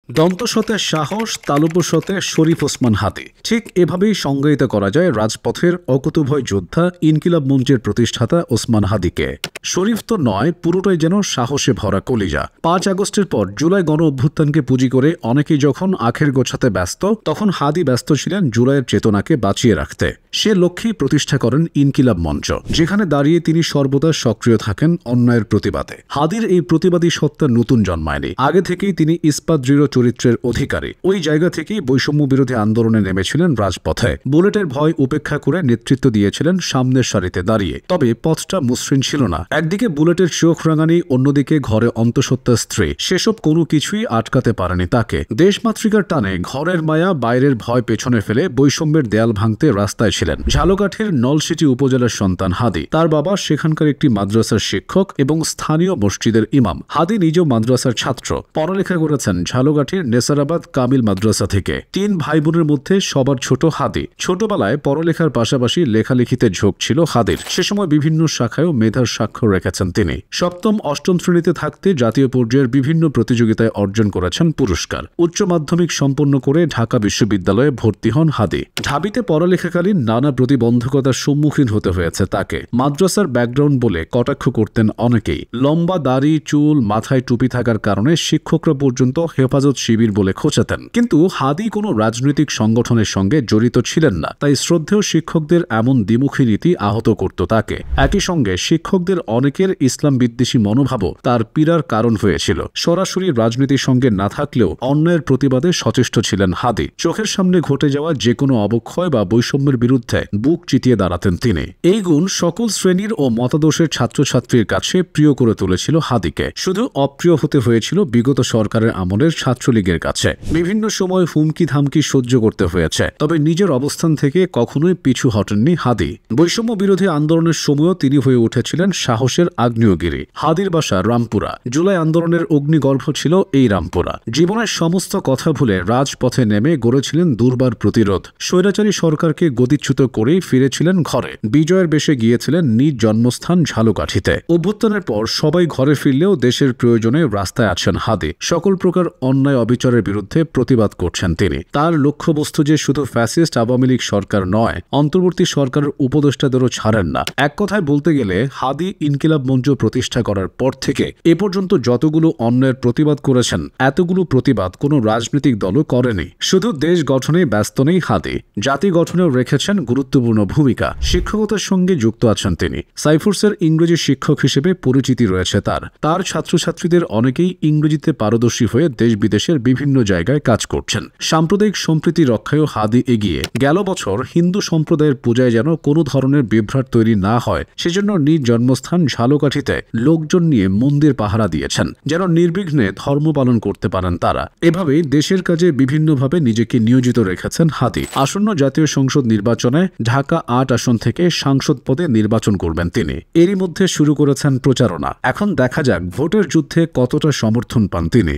দন্তসতে সাহস, তালুপসতে শরীফ ওসমান হাদি। ঠিক এভাবেই সংজ্ঞায়িত করা যায় রাজপথের অকুতোভয় যোদ্ধা ইনকিলাব মঞ্চের প্রতিষ্ঠাতা ওসমান হাদিকে। শরীফ তো নয়, পুরোটাই যেন সাহসে ভরা কলিজা। 5 আগস্টের পর জুলাই গণ অভ্যুত্থানকে পুঁজি করে অনেকেই যখন আখের গোছাতে ব্যস্ত, তখন হাদি ব্যস্ত ছিলেন জুলাইয়ের চেতনাকে বাঁচিয়ে রাখতে। সে লক্ষ্যেই প্রতিষ্ঠা করেন ইনকিলাব মঞ্চ, যেখানে দাঁড়িয়ে তিনি সর্বদা সক্রিয় থাকেন অন্যায়ের প্রতিবাদে। হাদির এই প্রতিবাদী সত্তা নতুন জন্মায়নি, আগে থেকেই তিনি ইস্পাত দৃঢ় চরিত্রের অধিকারী। ওই জায়গা থেকেই বৈষম্য বিরোধী আন্দোলনে নেমেছিলেন রাজপথে। বুলেটের ভয় উপেক্ষা করে নেতৃত্ব দিয়েছিলেন সামনের সারিতে দাঁড়িয়ে। তবে পথটা মসৃণ ছিল না। একদিকে বুলেটের চোখ রাঙানি, অন্যদিকে ঘরে অন্তঃসত্ত্বা স্ত্রী। সেসব কোনো কিছুই আটকাতে পারেনি তাকে। দেশমাতৃকার টানে ঘরের মায়া, বাইরের ভয় পেছনে ফেলে বৈষম্যের দেয়াল ভাঙতে রাস্তায় ছিলেন। ঝালকাঠির নলসিটি উপজেলার সন্তান হাদি। তার বাবা সেখানকার একটি মাদ্রাসার শিক্ষক এবং স্থানীয় মসজিদের ইমাম। হাদি নিজেও মাদ্রাসার ছাত্র। পড়ালেখা করেছেন ঝালকাঠির নেসারাবাদ কামিল মাদ্রাসা থেকে। 3 ভাই বোনের মধ্যে সবার ছোট হাদি। ছোটবেলায় পড়ালেখার পাশাপাশি লেখালেখিতে ঝোঁক ছিল হাদির। সে সময় বিভিন্ন শাখায়ও মেধার স্বাক্ষর রেখেছেন তিনি। 7ম 8ম শ্রেণীতে থাকতে জাতীয় পর্যায়ের বিভিন্ন প্রতিযোগিতায় অর্জন করেছেন পুরস্কার। উচ্চ মাধ্যমিক সম্পন্ন করে ঢাকা বিশ্ববিদ্যালয়ে ভর্তি হন হাদি। ঢাবিতে পড়ালেখাকালীন নানা প্রতিবন্ধকতার সম্মুখীন হতে হয়েছে তাকে। মাদ্রাসার ব্যাকগ্রাউন্ড বলে কটাক্ষ করতেন অনেকেই। লম্বা দাড়ি, চুল, মাথায় টুপি থাকার কারণে শিক্ষকরা পর্যন্ত হেফাজত শিবির বলে খোঁচাতেন। কিন্তু হাদি কোনো রাজনৈতিক সংগঠনের সঙ্গে জড়িত ছিলেন না, তাই শ্রদ্ধেয় শিক্ষকদের এমন দ্বিমুখী নীতি আহত করত তাকে। একই সঙ্গে শিক্ষকদের অনেকের ইসলাম বিদ্বেষী মনোভাবও তার পীড়ার কারণ হয়েছিল। সরাসরি রাজনীতির সঙ্গে না থাকলেও অন্যায়ের প্রতিবাদে সচেষ্ট ছিলেন হাদি। চোখের সামনে ঘটে যাওয়া যে কোনো অবক্ষয় বা বৈষম্যের বিরুদ্ধে বুক চিতিয়ে দাঁড়াতেন তিনি। এই গুণ সকল শ্রেণীর ও মতাদর্শের ছাত্রছাত্রীর কাছে প্রিয় করে তুলেছিল হাদিকে। শুধু অপ্রিয় হতে হয়েছিল বিগত সরকারের আমলের ছাত্রলীগের কাছে। বিভিন্ন সময় হুমকি ধামকি সহ্য করতে হয়েছে, তবে নিজের অবস্থান থেকে কখনোই পিছু হটেননি হাদি। বৈষম্য বিরোধী আন্দোলনের সময়ও তিনি হয়ে উঠেছিলেন সাহসের আগ্নেয়গিরি। হাদির বাসা রামপুরা। জুলাই আন্দোলনের অগ্নিগর্ভ ছিল এই রামপুরা। জীবনের সমস্ত কথা ভুলে রাজপথে নেমে গড়েছিলেন দুর্বার প্রতিরোধ। স্বৈরাচারী সরকারকে গদিচ্যুত করেই ফিরেছিলেন ঘরে। বিজয়ের বেশে গিয়েছিলেন নিজ জন্মস্থান ঝালকাঠিতে। অভ্যুত্থানের পর সবাই ঘরে ফিরলেও দেশের প্রয়োজনে রাস্তায় আছেন হাদি। সকল প্রকার অন্যায় অবিচারের বিরুদ্ধে প্রতিবাদ করছেন তিনি। তার লক্ষ্যবস্তু যে শুধু ফ্যাসিস্ট আওয়ামী লীগ সরকার নয়, অন্তর্বর্তী সরকারের উপদেষ্টাদেরও ছাড়েন না। এক কথায় বলতে গেলে হাদি ইনকিলাব মঞ্চ প্রতিষ্ঠা করার পর থেকে এ পর্যন্ত যতগুলো অন্যায়ের প্রতিবাদ করেছেন, এতগুলো প্রতিবাদ কোনো রাজনৈতিক দলও করেনি। শুধু দেশ গঠনেই ব্যস্ত নেই হাদি, জাতি গঠনেও রেখেছেন গুরুত্বপূর্ণ ভূমিকা। শিক্ষকতার সঙ্গে যুক্ত আছেন তিনি। সাইফোর্সের ইংরেজি শিক্ষক হিসেবে পরিচিতি রয়েছে তার ছাত্রছাত্রীদের অনেকেই ইংরেজিতে পারদর্শী হয়ে দেশ বিদেশের বিভিন্ন জায়গায় কাজ করছেন। সাম্প্রদায়িক সম্প্রীতি রক্ষায়ও হাদি এগিয়ে। গেল বছর হিন্দু সম্প্রদায়ের পূজায় যেন কোনো ধরনের বিভ্রাট তৈরি না হয়, সেজন্য নিজ জন্মস্থান ঝালকাঠিতে লোকজন নিয়ে মন্দির পাহারা দিয়েছেন, যেন নির্বিঘ্নে ধর্ম পালন করতে পারেন তারা। এভাবেই দেশের কাজে বিভিন্নভাবে নিজেকে নিয়োজিত রেখেছেন হাদি। আসন্ন জাতীয় সংসদ নির্বাচনে ঢাকা 8 আসন থেকে সাংসদ পদে নির্বাচন করবেন তিনি। এরই মধ্যে শুরু করেছেন প্রচারণা। এখন দেখা যাক ভোটের যুদ্ধে কতটা সমর্থন পান তিনি।